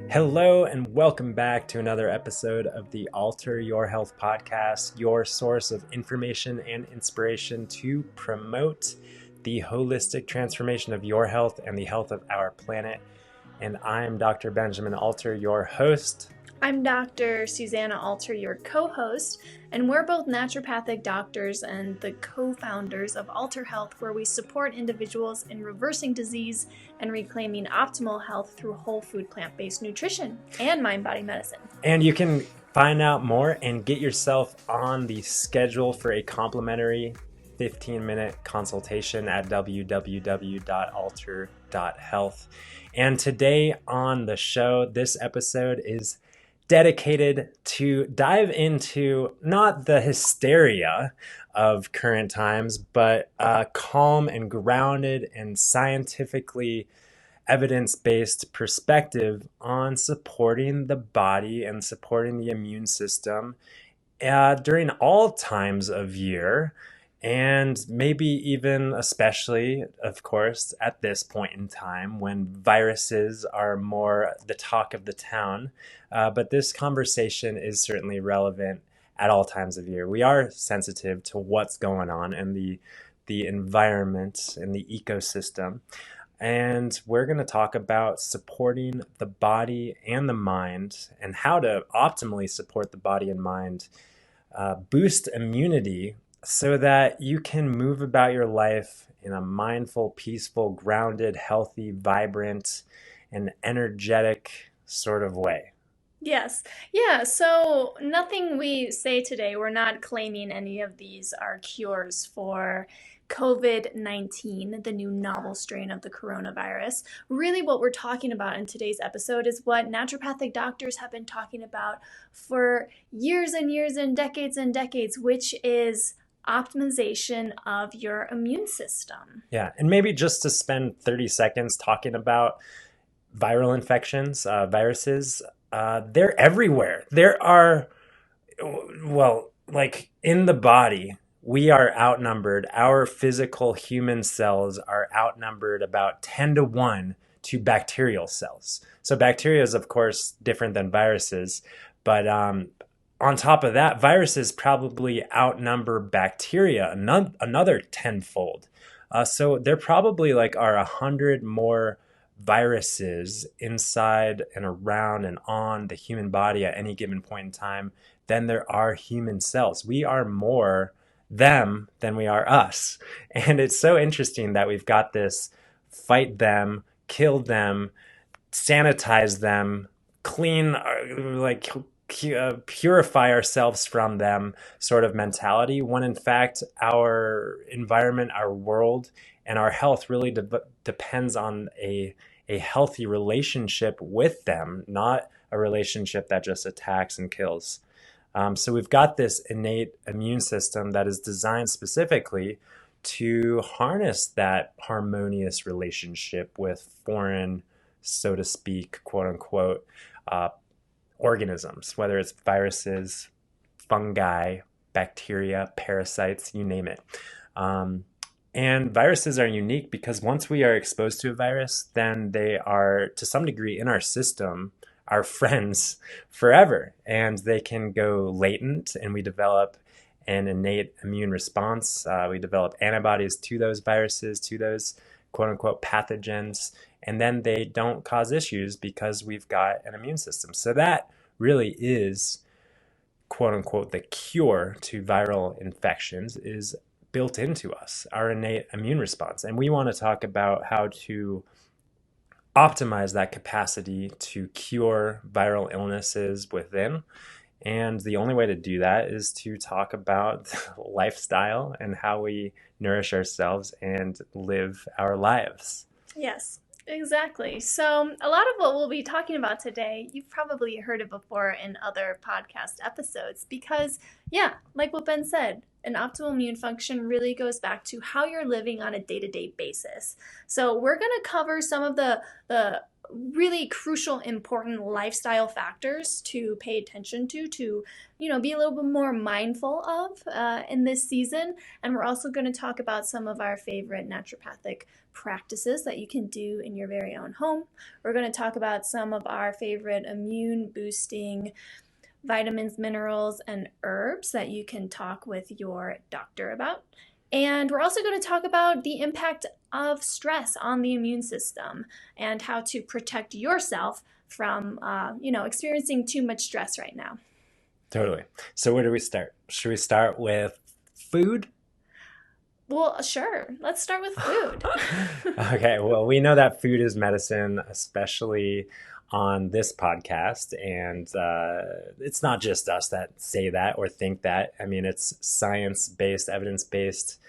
Hello and welcome back to another episode of the Alter Your Health podcast, your source of information and inspiration to promote the holistic transformation of your health and the health of our planet. And I'm Dr. Benjamin Alter, your host. I'm Dr. Susanna Alter, your co-host, and we're both naturopathic doctors and the co-founders of Alter Health, where we support individuals in reversing disease and reclaiming optimal health through whole food plant-based nutrition and mind-body medicine. And you can find out more and get yourself on the schedule for a complimentary 15-minute consultation at www.alter.health. And today on the show, this episode is dedicated to dive into not the hysteria of current times, but a calm and grounded and scientifically evidence-based perspective on supporting the body and supporting the immune system during all times of year, and maybe even especially, of course, at this point in time when viruses are more the talk of the town. But this conversation is certainly relevant at all times of year. We are sensitive to what's going on in the environment and the ecosystem. And we're going to talk about supporting the body and the mind and how to optimally support the body and mind, boost immunity so that you can move about your life in a mindful, peaceful, grounded, healthy, vibrant, and energetic sort of way. Yes. Yeah. So nothing we say today, we're not claiming any of these are cures for COVID-19, the new novel strain of the coronavirus. Really what we're talking about in today's episode is what naturopathic doctors have been talking about for years and years and decades, which is optimization of your immune system. Yeah. And maybe just to spend 30 seconds talking about viral infections, viruses, they're everywhere. There are, in the body, we are outnumbered. Our physical human cells are outnumbered about 10 to 1 to bacterial cells. So bacteria is, of course, different than viruses. But on top of that, viruses probably outnumber bacteria another tenfold. So there probably are 100 more viruses inside and around and on the human body at any given point in time than there are human cells. We are more them than we are us. And it's so interesting that we've got this fight them, kill them, sanitize them, clean, purify ourselves from them sort of mentality, when in fact our environment, our world, and our health really depends on a healthy relationship with them, not a relationship that just attacks and kills. So we've got this innate immune system that is designed specifically to harness that harmonious relationship with foreign, so to speak, quote unquote, organisms, whether it's viruses, fungi, bacteria, parasites, you name it. And viruses are unique because once we are exposed to a virus, then they are to some degree in our system, our friends forever, and they can go latent and we develop an innate immune response. We develop antibodies to those viruses, to those quote unquote pathogens, and then they don't cause issues because we've got an immune system. So that really is quote unquote the cure to viral infections, is built into us, our innate immune response. And we want to talk about how to optimize that capacity to cure viral illnesses within. And the only way to do that is to talk about lifestyle and how we nourish ourselves and live our lives. Yes, exactly. So a lot of what we'll be talking about today, you've probably heard it before in other podcast episodes because, yeah, like what Ben said, and optimal immune function really goes back to how you're living on a day-to-day basis. So we're going to cover some of the really crucial, important lifestyle factors to pay attention to be a little bit more mindful of in this season. And we're also going to talk about some of our favorite naturopathic practices that you can do in your very own home. We're going to talk about some of our favorite immune boosting vitamins, minerals, and herbs that you can talk with your doctor about. And we're also going to talk about the impact of stress on the immune system and how to protect yourself from, experiencing too much stress right now. Totally. So where do we start? Should we start with food? Well, sure. Let's start with food. Okay. Well, we know that food is medicine, especially on this podcast. And it's not just us that say that or think that. I mean, it's science-based, evidence-based,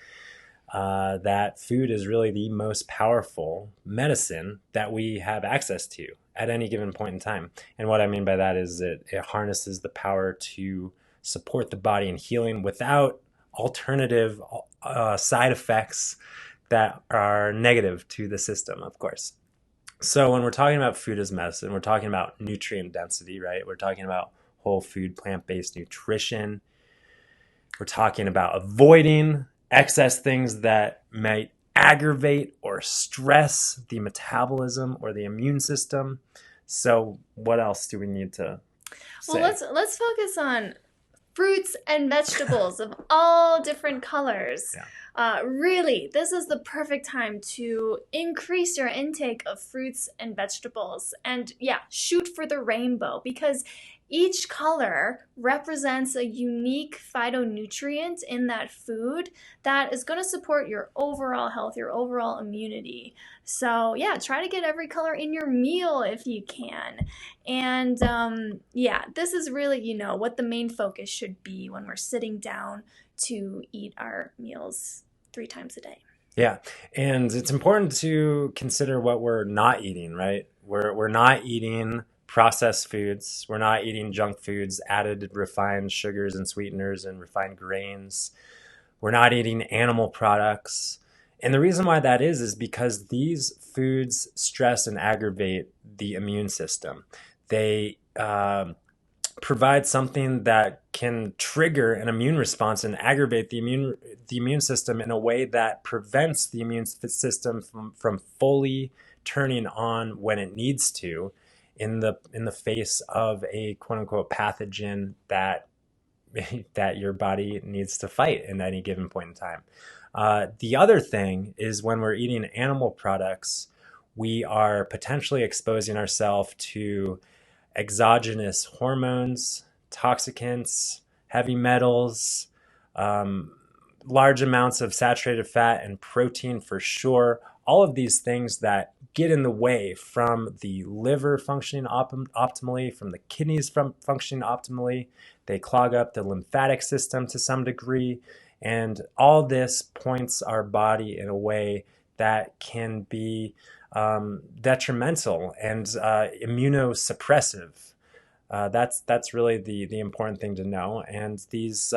that food is really the most powerful medicine that we have access to at any given point in time. And what I mean by that is it harnesses the power to support the body in healing without alternative side effects that are negative to the system, of course. So when we're talking about food as medicine, we're talking about nutrient density, right? We're talking about whole food, plant-based nutrition. We're talking about avoiding excess things that might aggravate or stress the metabolism or the immune system. So what else do we need to say? Well, let's focus on fruits and vegetables of all different colors. Yeah. Really, this is the perfect time to increase your intake of fruits and vegetables. And shoot for the rainbow, because each color represents a unique phytonutrient in that food that is going to support your overall health, your overall immunity. So try to get every color in your meal if you can. And this is really, what the main focus should be when we're sitting down to eat our meals 3 times a day. Yeah. And it's important to consider what we're not eating, right? We're not eating processed foods. We're not eating junk foods, added refined sugars and sweeteners and refined grains. We're not eating animal products. And the reason why that is because these foods stress and aggravate the immune system. They provide something that can trigger an immune response and aggravate the immune system in a way that prevents the immune system from fully turning on when it needs to in the face of a quote unquote pathogen that your body needs to fight in any given point in time. The other thing is when we're eating animal products, we are potentially exposing ourselves to exogenous hormones, toxicants, heavy metals, large amounts of saturated fat and protein for sure. All of these things that get in the way from the liver functioning optimally, from the kidneys functioning optimally. They clog up the lymphatic system to some degree. And all this points our body in a way that can be detrimental and immunosuppressive. That's really the important thing to know. And these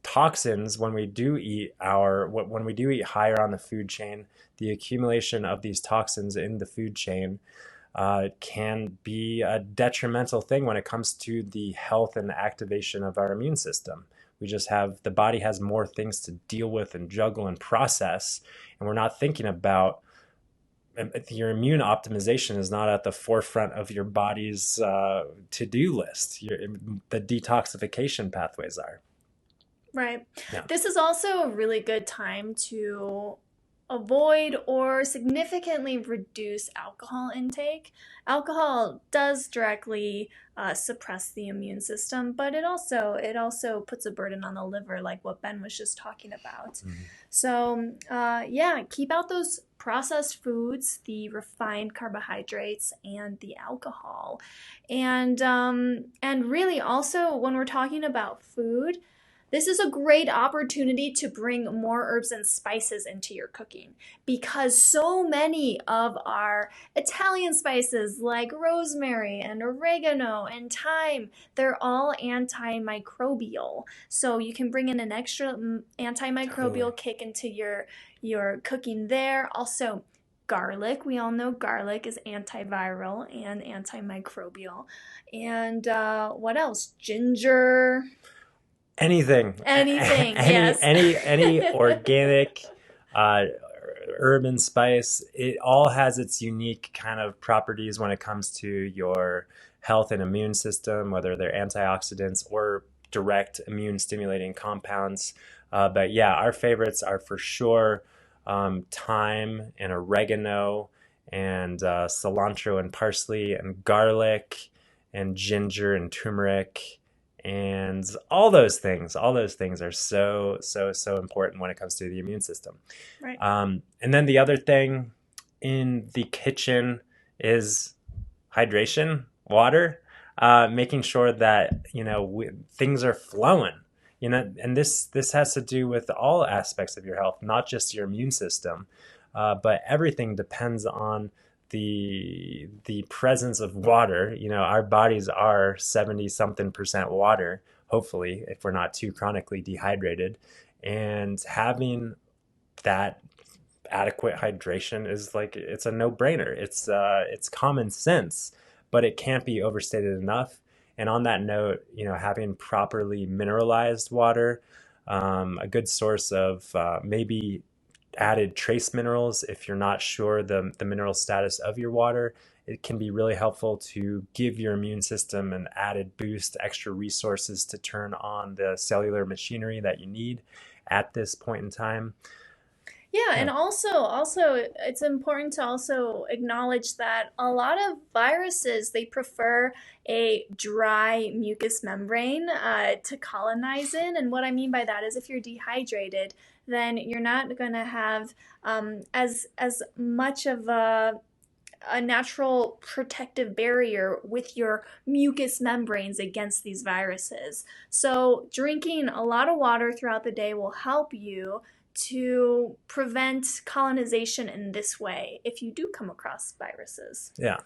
toxins, when we do eat higher on the food chain, the accumulation of these toxins in the food chain can be a detrimental thing when it comes to the health and activation of our immune system. The body has more things to deal with and juggle and process, and we're not thinking about your immune optimization is not at the forefront of your body's to-do list. The detoxification pathways are. Right. Yeah. This is also a really good time to avoid or significantly reduce alcohol intake. Alcohol does directly suppress the immune system, but it also puts a burden on the liver, like what Ben was just talking about. Mm-hmm. So keep out those processed foods, the refined carbohydrates, and the alcohol. And really also when we're talking about food, this is a great opportunity to bring more herbs and spices into your cooking, because so many of our Italian spices like rosemary and oregano and thyme, they're all antimicrobial. So you can bring in an extra antimicrobial kick into your cooking there. Also, garlic. We all know garlic is antiviral and antimicrobial. And what else? Ginger. Anything. Yes. Any organic herb and spice, it all has its unique kind of properties when it comes to your health and immune system, whether they're antioxidants or direct immune stimulating compounds. But yeah, our favorites are for sure thyme and oregano and cilantro and parsley and garlic and ginger and turmeric. And all those things are so important when it comes to the immune system. Right. And then the other thing in the kitchen is hydration, water, making sure that, things are flowing, and this has to do with all aspects of your health, not just your immune system, but everything depends on the presence of water. Our bodies are 70 something percent water, hopefully, if we're not too chronically dehydrated. And having that adequate hydration is like, it's a no-brainer. It's common sense, but it can't be overstated enough. And on that note, having properly mineralized water, a good source of maybe added trace minerals, if you're not sure the mineral status of your water, it can be really helpful to give your immune system an added boost, extra resources to turn on the cellular machinery that you need at this point in time. Yeah, and also it's important to also acknowledge that a lot of viruses, they prefer a dry mucous membrane to colonize in. And what I mean by that is, if you're dehydrated, then you're not going to have as much of a natural protective barrier with your mucous membranes against these viruses. So drinking a lot of water throughout the day will help you to prevent colonization in this way if you do come across viruses. Yeah.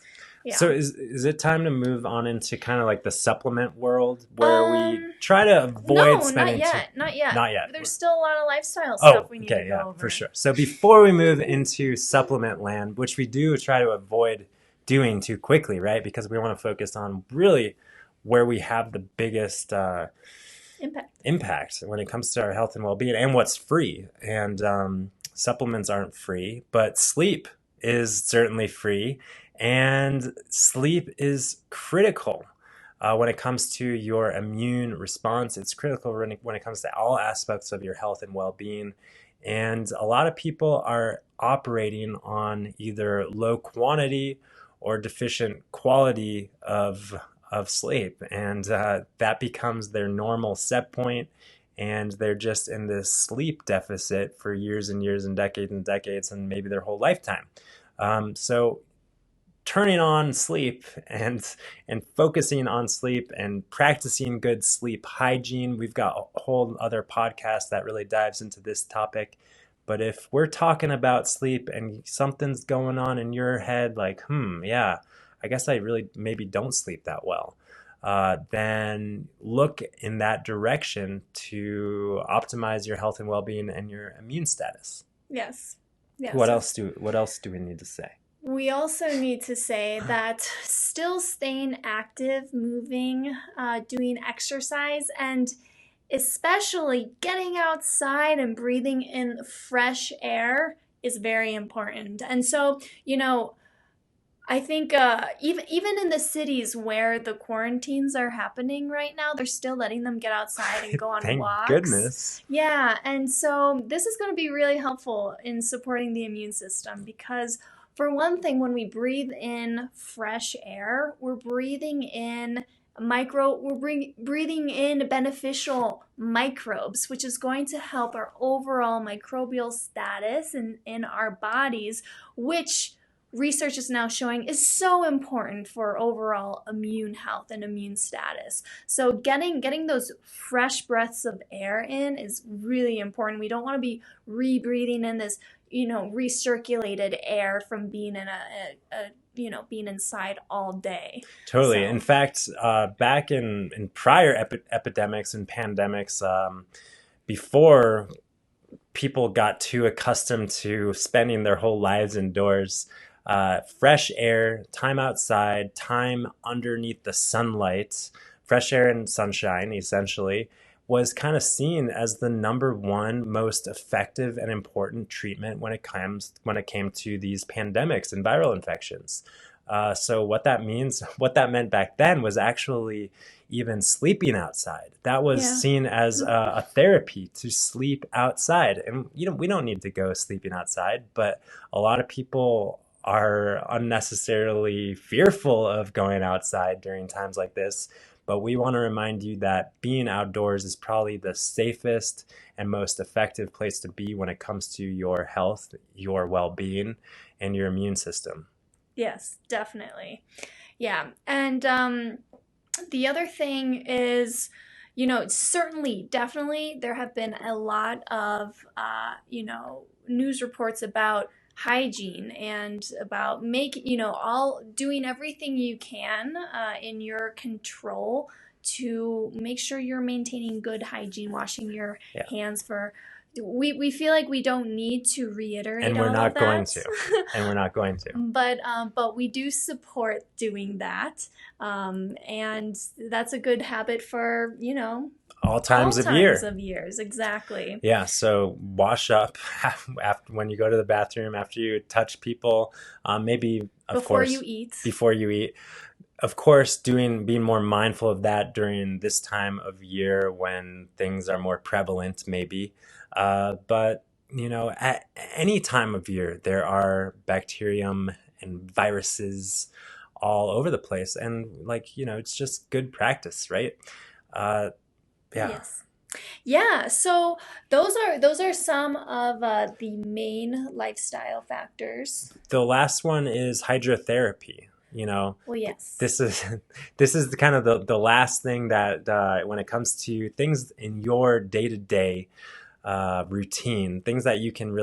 So is it time to move on into kind of like the supplement world, where we try to avoid spending not yet. Not yet. There's still a lot of lifestyle stuff we need to go over. For sure. So before we move into supplement land, which we do try to avoid doing too quickly, right? Because we want to focus on really where we have the biggest impact when it comes to our health and well-being, and what's free. And supplements aren't free, but sleep is certainly free, and sleep is critical when it comes to your immune response. It's critical when it comes to all aspects of your health and well-being. And a lot of people are operating on either low quantity or deficient quality of sleep, and that becomes their normal set point, and they're just in this sleep deficit for years and years and decades and maybe their whole lifetime. So turning on sleep and focusing on sleep and practicing good sleep hygiene, we've got a whole other podcast that really dives into this topic. But if we're talking about sleep and something's going on in your head, like, yeah, I guess I really maybe don't sleep that well, then look in that direction to optimize your health and well-being and your immune status. Yes. What else do we need to say? We also need to say that still staying active, moving, doing exercise, and especially getting outside and breathing in fresh air is very important. And so, I think even in the cities where the quarantines are happening right now, they're still letting them get outside and go on walks. Thank goodness. Yeah, and so this is going to be really helpful in supporting the immune system, because for one thing, when we breathe in fresh air, we're breathing in breathing in beneficial microbes, which is going to help our overall microbial status in our bodies, which research is now showing is so important for overall immune health and immune status. So getting those fresh breaths of air in is really important. We don't want to be rebreathing in this, recirculated air from being in being inside all day. Totally. So In fact, back in prior epidemics and pandemics, before people got too accustomed to spending their whole lives indoors, fresh air, time outside, time underneath the sunlight, fresh air and sunshine, essentially, was kind of seen as the number one most effective and important treatment when it came to these pandemics and viral infections. So what that means, what that meant back then was actually even sleeping outside. That was yeah. seen as a therapy to sleep outside. And we don't need to go sleeping outside, but a lot of people are unnecessarily fearful of going outside during times like this. But we want to remind you that being outdoors is probably the safest and most effective place to be when it comes to your health, your well-being, and your immune system. Yes, definitely. Yeah. And the other thing is, certainly, definitely, there have been a lot of, news reports about hygiene and about all doing everything you can in your control to make sure you're maintaining good hygiene, washing your hands for. We feel like we don't need to reiterate and we're all not of that. going to and we're not going to but we do support doing that, and that's a good habit for all times of years. Exactly. Yeah, so wash up after when you go to the bathroom, after you touch people, maybe before you eat. Of course, being more mindful of that during this time of year when things are more prevalent, maybe. But at any time of year, there are bacterium and viruses all over the place, and it's just good practice, right? Yeah. Yes. Yeah, so those are some of the main lifestyle factors. The last one is hydrotherapy. Well, yes. This is kind of the last thing that when it comes to things in your day-to-day routine, things that you can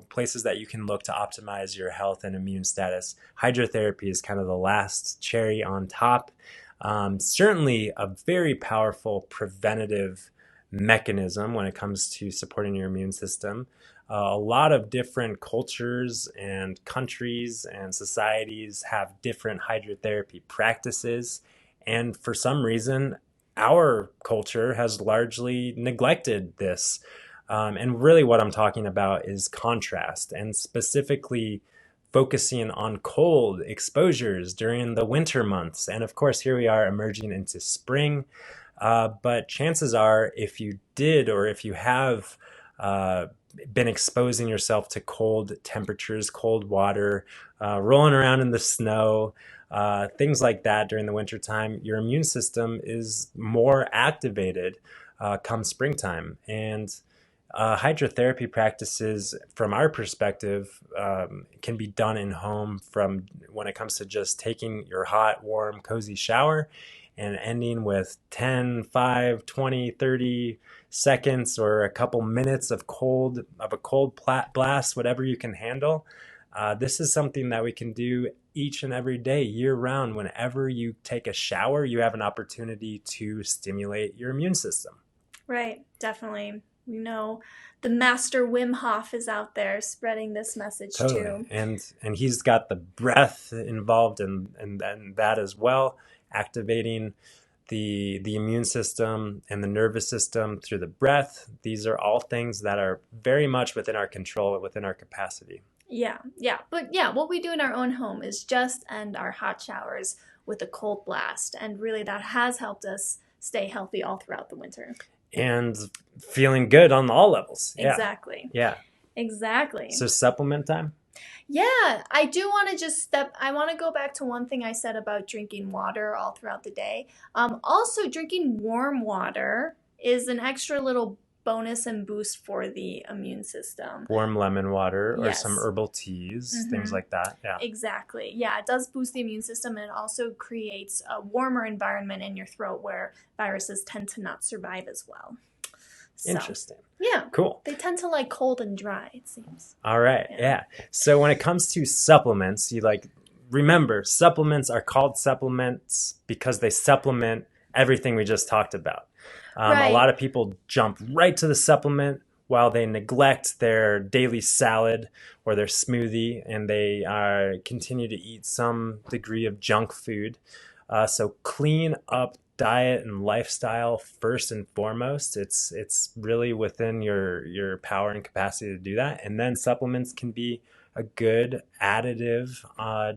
places that you can look to optimize your health and immune status. Hydrotherapy is kind of the last cherry on top. Certainly a very powerful preventative mechanism when it comes to supporting your immune system. A lot of different cultures and countries and societies have different hydrotherapy practices. And for some reason, our culture has largely neglected this. And really what I'm talking about is contrast, and specifically focusing on cold exposures during the winter months. And of course, here we are emerging into spring. But chances are, if you did, or if you have been exposing yourself to cold temperatures, cold water, rolling around in the snow, things like that during the wintertime, your immune system is more activated come springtime. And hydrotherapy practices, from our perspective, can be done in home from when it comes to just taking your hot, warm, cozy shower and ending with 10, 5, 20, 30 seconds or a couple minutes of a cold blast, whatever you can handle. This is something that we can do each and every day, year round. Whenever you take a shower, you have an opportunity to stimulate your immune system. Right, definitely. The master Wim Hof is out there spreading this message too. And he's got the breath involved in that as well, activating the immune system and the nervous system through the breath. These are all things that are very much within our control, within our capacity. Yeah. But what we do in our own home is just end our hot showers with a cold blast. And really that has helped us stay healthy all throughout the winter. And feeling good on all levels. Exactly. Yeah. Exactly. So supplement time? Yeah, I do want to I want to go back to one thing I said about drinking water all throughout the day. Also, drinking warm water is an extra little bonus and boost for the immune system. Warm lemon water or Yes. some herbal teas, things like that. Yeah. Exactly. Yeah, it does boost the immune system, and it also creates a warmer environment in your throat where viruses tend to not survive as well. So, Interesting. yeah. Cool. They tend to like cold and dry, it seems. All right. Yeah. So when it comes to supplements, remember, supplements are called supplements because they supplement everything we just talked about. Right. A lot of people jump right to the supplement while they neglect their daily salad or their smoothie, and they continue to eat some degree of junk food. So clean up diet and lifestyle first and foremost. It's really within your power and capacity to do that. And then supplements can be a good additive,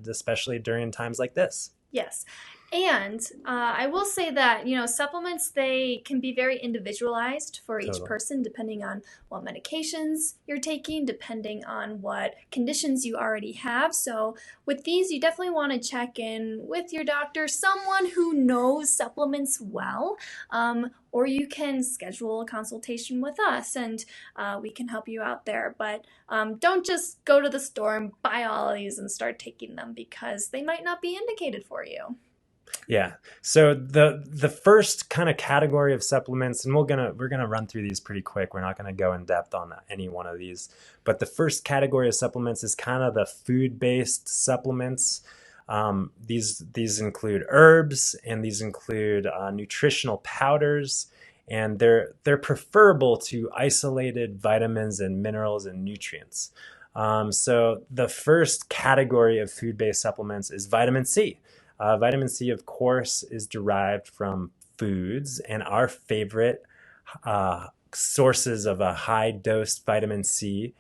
especially during times like this. Yes. And I will say that, supplements, they can be very individualized for each person, depending on what medications you're taking, depending on what conditions you already have. So with these, you definitely want to check in with your doctor, someone who knows supplements well, or you can schedule a consultation with us and we can help you out there. But don't just go to the store and buy all of these and start taking them because they might not be indicated for you. Yeah. So the first kind of category of supplements, and we're gonna run through these pretty quick. We're not gonna go in depth on any one of these, but the first category of supplements is kind of the food-based supplements. These include herbs, and these include nutritional powders, and they're preferable to isolated vitamins and minerals and nutrients. So the first category of food-based supplements is vitamin C. Vitamin C, of course, is derived from foods, and our favorite sources of a high-dose vitamin C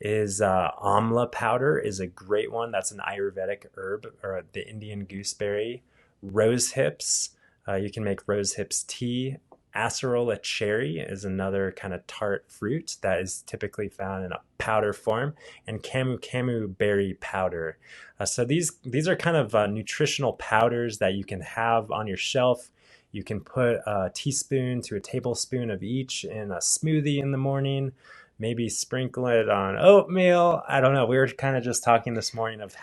is amla powder is a great one. That's an Ayurvedic herb, or the Indian gooseberry. Rose hips, you can make rose hips tea. Acerola cherry is another kind of tart fruit that is typically found in a powder form, and camu berry powder. So these are kind of nutritional powders that you can have on your shelf. You can put a teaspoon to a tablespoon of each in a smoothie in the morning, maybe sprinkle it on oatmeal. I don't know. We were kind of just talking this morning of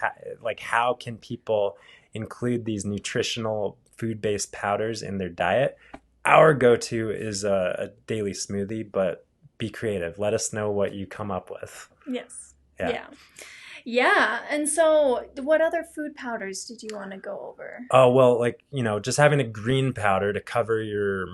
how can people include these nutritional food-based powders in their diet. Our go-to is a daily smoothie, but be creative. Let us know what you come up with. Yes. Yeah. And so what other food powders did you want to go over? Oh, well, just having a green powder to cover your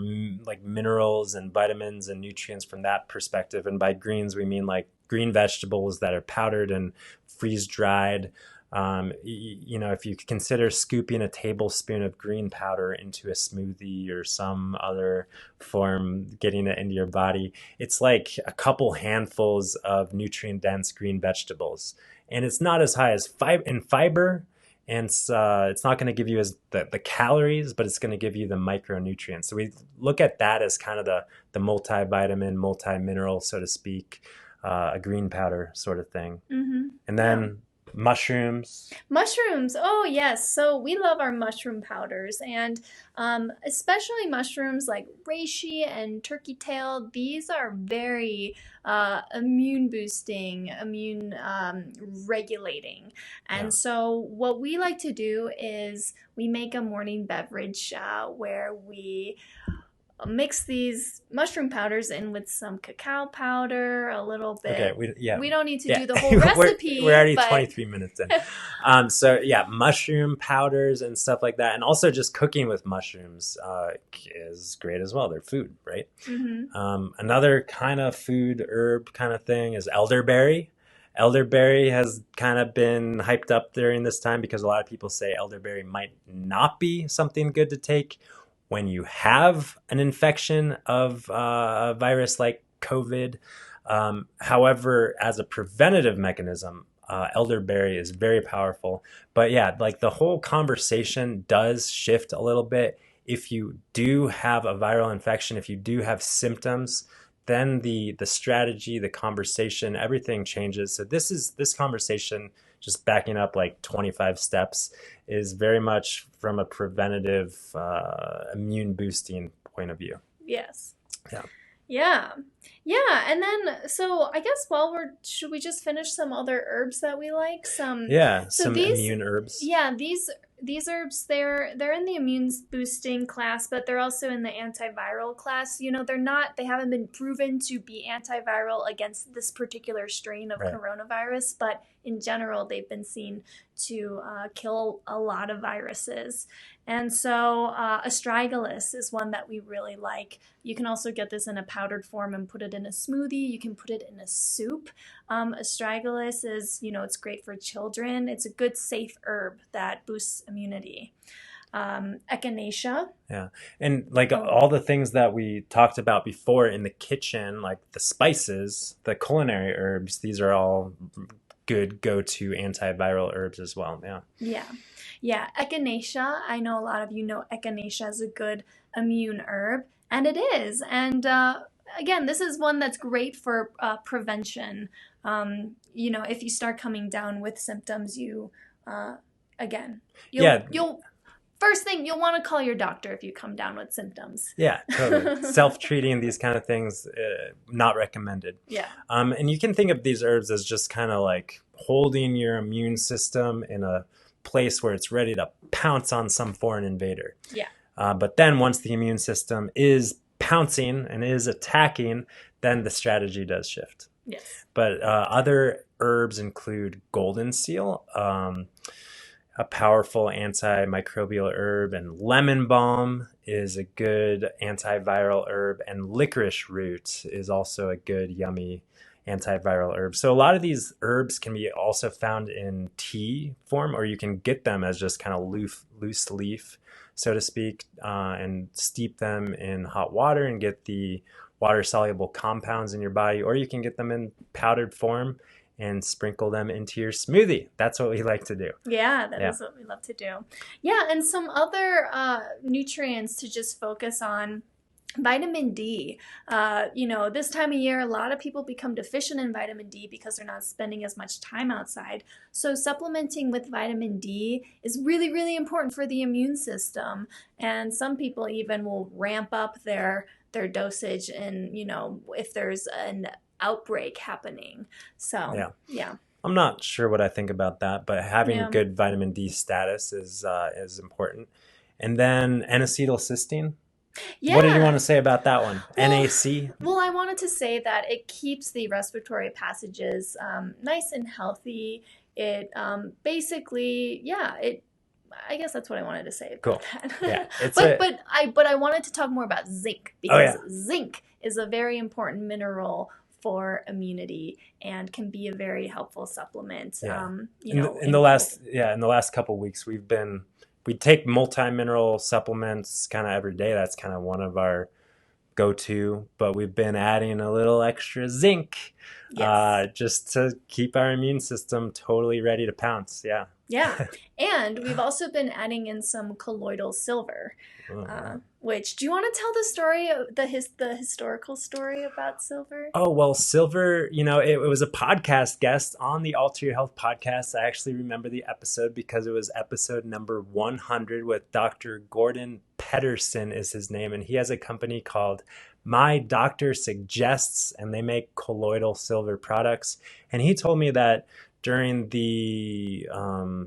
minerals and vitamins and nutrients from that perspective. And by greens, we mean like green vegetables that are powdered and freeze-dried. If you consider scooping a tablespoon of green powder into a smoothie or some other form, getting it into your body, it's like a couple handfuls of nutrient-dense green vegetables. And it's not as high as in fiber, and it's not going to give you as the calories, but it's going to give you the micronutrients. So we look at that as kind of the multivitamin, multi-mineral, so to speak, a green powder sort of thing. Mm-hmm. And then mushrooms. Oh yes. So we love our mushroom powders, and especially mushrooms like reishi and turkey tail. These are very immune boosting, immune regulating. And so what we like to do is we make a morning beverage where we mix these mushroom powders in with some cacao powder, a little bit. Okay, we don't need to do the whole recipe. we're already 23 minutes in. Mushroom powders and stuff like that. And also just cooking with mushrooms is great as well. They're food, right? Mm-hmm. Another kind of food herb kind of thing is elderberry. Elderberry has kind of been hyped up during this time because a lot of people say elderberry might not be something good to take when you have an infection of a virus like COVID. However, as a preventative mechanism, elderberry is very powerful. But the whole conversation does shift a little bit. If you do have a viral infection, if you do have symptoms, then the strategy, the conversation, everything changes. So this conversation, just backing up like 25 steps, is very much from a preventative immune boosting point of view. Yes. Yeah. Yeah. Yeah. And then, so I guess should we just finish some other herbs that we like? Yeah, So some these, immune herbs. yeah, these herbs, they're in the immune boosting class, but they're also in the antiviral class. They haven't been proven to be antiviral against this particular strain of Right. coronavirus, but in general, they've been seen to kill a lot of viruses. And so astragalus is one that we really like. You can also get this in a powdered form and put it in a smoothie. You can put it in a soup. Astragalus is, it's great for children. It's a good, safe herb that boosts immunity. Echinacea. Yeah. And like all the things that we talked about before in the kitchen, like the spices, the culinary herbs, these are all good go-to antiviral herbs as well. Yeah. Yeah. Yeah. Echinacea. I know a lot of you know echinacea is a good immune herb, and it is. And again, this is one that's great for prevention. If you start coming down with symptoms, again, you'll first thing, you'll want to call your doctor if you come down with symptoms. Yeah, totally. Self-treating, these kind of things, not recommended. Yeah. And you can think of these herbs as just kind of like holding your immune system in a place where it's ready to pounce on some foreign invader. Yeah. But then once the immune system is pouncing and is attacking, then the strategy does shift. Yes. But other herbs include golden seal, a powerful antimicrobial herb, and lemon balm is a good antiviral herb, and licorice root is also a good, yummy antiviral herb. So a lot of these herbs can be also found in tea form, or you can get them as just kind of loose leaf, so to speak, and steep them in hot water and get the water-soluble compounds in your body, or you can get them in powdered form and sprinkle them into your smoothie. That's what we like to do. Yeah, that is what we love to do. Yeah, and some other nutrients to just focus on. Vitamin D. This time of year, a lot of people become deficient in vitamin D because they're not spending as much time outside. So supplementing with vitamin D is really, really important for the immune system. And some people even will ramp up their dosage, and if there's an outbreak happening. So yeah. I'm not sure what I think about that, but having good vitamin D status is important. And then N-acetylcysteine. Yeah. What did you want to say about that one? NAC? Well, I wanted to say that it keeps the respiratory passages nice and healthy. It I guess that's what I wanted to say about that. Yeah, but I wanted to talk more about zinc, because zinc is a very important mineral for immunity and can be a very helpful supplement. Yeah. In the last couple of weeks, we take multi-mineral supplements kind of every day. That's kind of one of our go-to, but we've been adding a little extra zinc just to keep our immune system totally ready to pounce. Yeah. Yeah. And we've also been adding in some colloidal silver, which, do you want to tell the story, the historical story about silver? Oh, well, silver, it was a podcast guest on the Alter Your Health podcast. I actually remember the episode because it was episode number 100 with Dr. Gordon Pedersen is his name. And he has a company called My Doctor Suggests, and they make colloidal silver products. And he told me that during the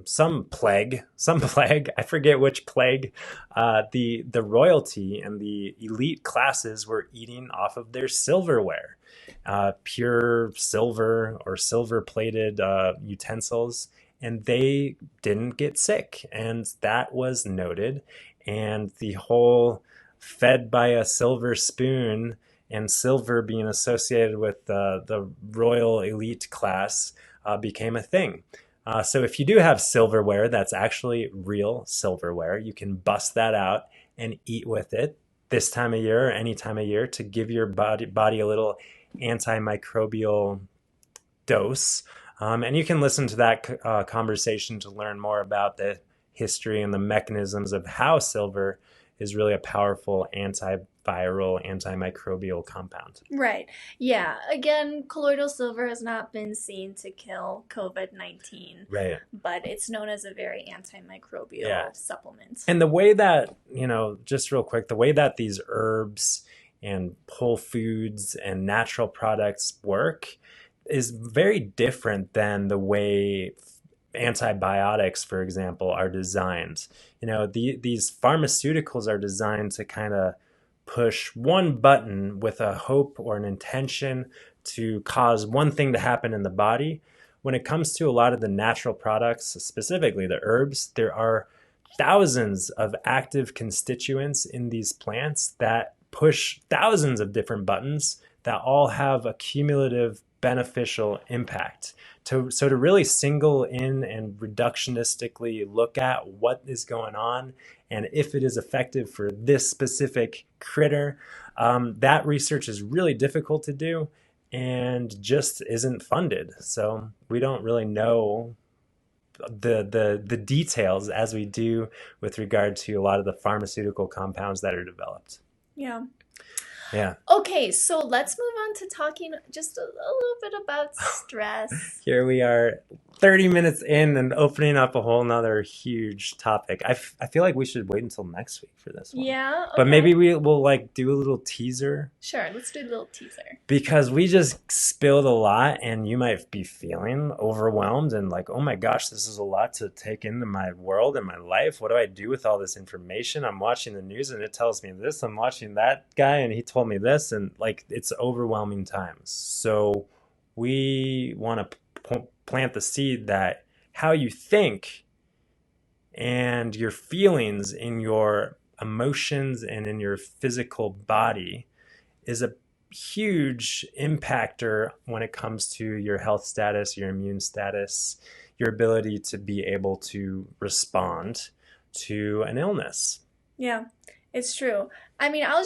some plague, I forget which plague, the royalty and the elite classes were eating off of their silverware, pure silver or silver plated utensils, and they didn't get sick, and that was noted. And the whole fed by a silver spoon and silver being associated with the royal elite class became a thing. So if you do have silverware that's actually real silverware, you can bust that out and eat with it this time of year or any time of year to give your body a little antimicrobial dose. And you can listen to that conversation to learn more about the history and the mechanisms of how silver is really a powerful antiviral, antimicrobial compound. Right. Yeah. Again, colloidal silver has not been seen to kill COVID-19. Right. But it's known as a very antimicrobial supplement. And the way that, just real quick, the way that these herbs and whole foods and natural products work is very different than the way antibiotics, for example, are designed. These pharmaceuticals are designed to kind of push one button with a hope or an intention to cause one thing to happen in the body. When it comes to a lot of the natural products, specifically the herbs, there are thousands of active constituents in these plants that push thousands of different buttons that all have a cumulative beneficial impact. So to really single in and reductionistically look at what is going on and if it is effective for this specific critter, that research is really difficult to do and just isn't funded. So we don't really know the details as we do with regard to a lot of the pharmaceutical compounds that are developed. Yeah. Yeah. Okay, so let's move on to talking just a little bit about stress. Here we are 30 minutes in and opening up a whole nother huge topic. I feel like we should wait until next week for this one. Yeah. Okay. But maybe we'll like do a little teaser. Sure, let's do a little teaser. Because we just spilled a lot and you might be feeling overwhelmed and like, oh my gosh, this is a lot to take into my world and my life. What do I do with all this information? I'm watching the news and it tells me this. I'm watching that guy and he told me this. And like, it's overwhelming times. So we want to plant the seed that how you think and your feelings in your emotions and in your physical body is a huge impactor when it comes to your health status, your immune status, your ability to be able to respond to an illness. Yeah, it's true. I mean, I'll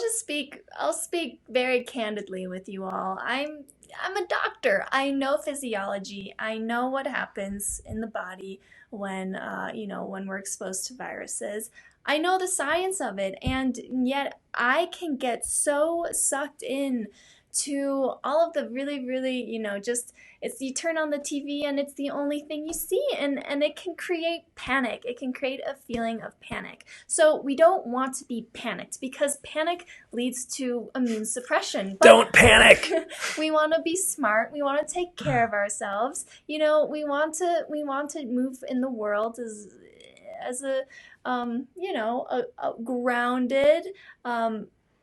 speak very candidly with you all. I'm a doctor. I know physiology. I know what happens in the body when when we're exposed to viruses. I know the science of it, and yet I can get so sucked in to all of the really, really, just you turn on the TV and it's the only thing you see, and it can create panic. It can create a feeling of panic. So we don't want to be panicked because panic leads to immune suppression. But don't panic. We want to be smart. We want to take care of ourselves. We want to move in the world as a grounded,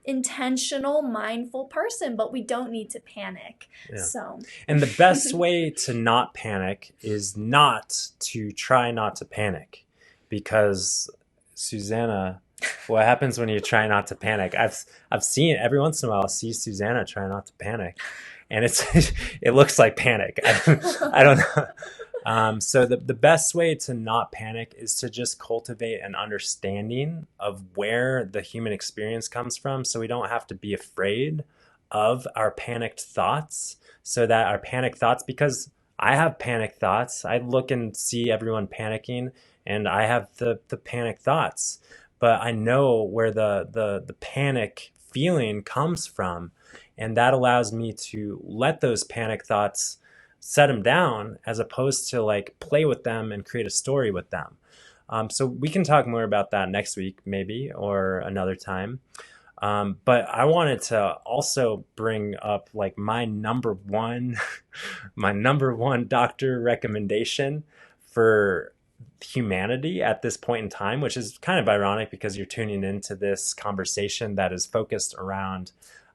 intentional, mindful person, but we don't need to panic. Yeah. So, and the best way to not panic is not to try not to panic, because Susanna, what happens when you try not to panic? I've seen every once in a while. I see Susanna try not to panic, and it looks like panic. I don't know. So the best way to not panic is to just cultivate an understanding of where the human experience comes from, so we don't have to be afraid of our panicked thoughts, so that our panicked thoughts, because I have panicked thoughts. I look and see everyone panicking and I have the panic thoughts, but I know where the panic feeling comes from, and that allows me to let those panic thoughts set them down, as opposed to like play with them and create a story with them. So we can talk more about that next week, maybe, or another time. But I wanted to also bring up like my number one doctor recommendation for humanity at this point in time, which is kind of ironic because you're tuning into this conversation that is focused around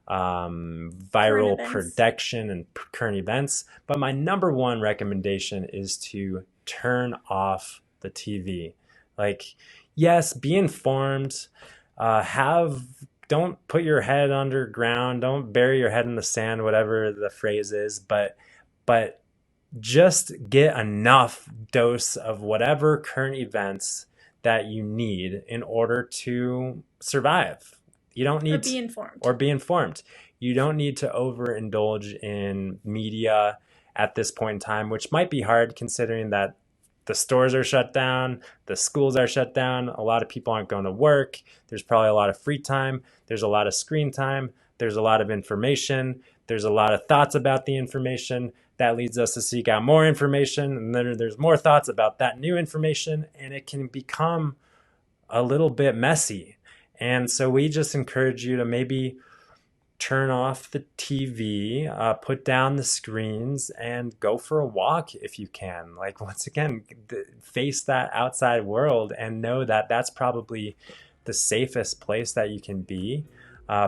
viral protection and current events. But my number one recommendation is to turn off the TV. Like, yes, be informed, don't put your head underground, don't bury your head in the sand, whatever the phrase is, but just get enough dose of whatever current events that you need in order to survive. You don't need or be informed. You don't need to overindulge in media at this point in time, which might be hard considering that the stores are shut down, the schools are shut down, a lot of people aren't going to work, there's probably a lot of free time, there's a lot of screen time, there's a lot of information, there's a lot of thoughts about the information. That leads us to seek out more information, and then there's more thoughts about that new information, and it can become a little bit messy. And so we just encourage you to maybe turn off the TV, put down the screens, and go for a walk if you can. Like, once again, face that outside world and know that that's probably the safest place that you can be,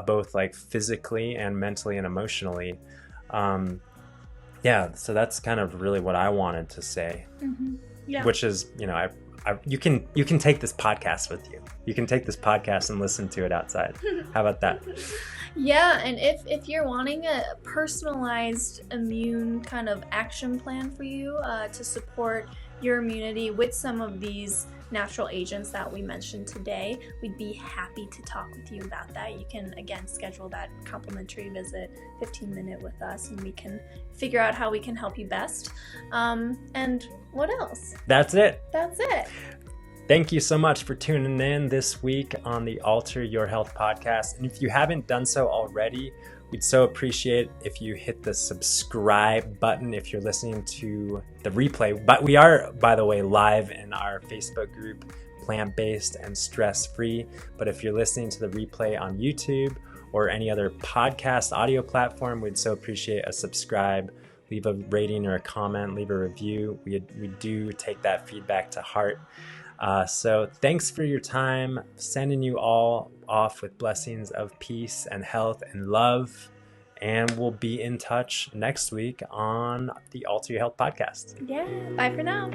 both like physically and mentally and emotionally. Yeah, so that's kind of really what I wanted to say. Yeah. Which is, you can take this podcast with you. You can take this podcast and listen to it outside. How about that? Yeah, and if you're wanting a personalized immune kind of action plan for you to support your immunity with some of these natural agents that we mentioned today, we'd be happy to talk with you about that. You can, again, schedule that complimentary visit, 15-minute with us, and we can figure out how we can help you best. And what else? That's it. That's it. Thank you so much for tuning in this week on the Alter Your Health podcast. And if you haven't done so already, we'd so appreciate if you hit the subscribe button if you're listening to the replay. But we are, by the way, live in our Facebook group, Plant-Based and Stress-Free. But if you're listening to the replay on YouTube or any other podcast audio platform, we'd so appreciate a subscribe. Leave a rating or a comment, leave a review. We do take that feedback to heart. So thanks for your time. Sending you all off with blessings of peace and health and love. And we'll be in touch next week on the Alter Your Health podcast. Yeah. Bye for now.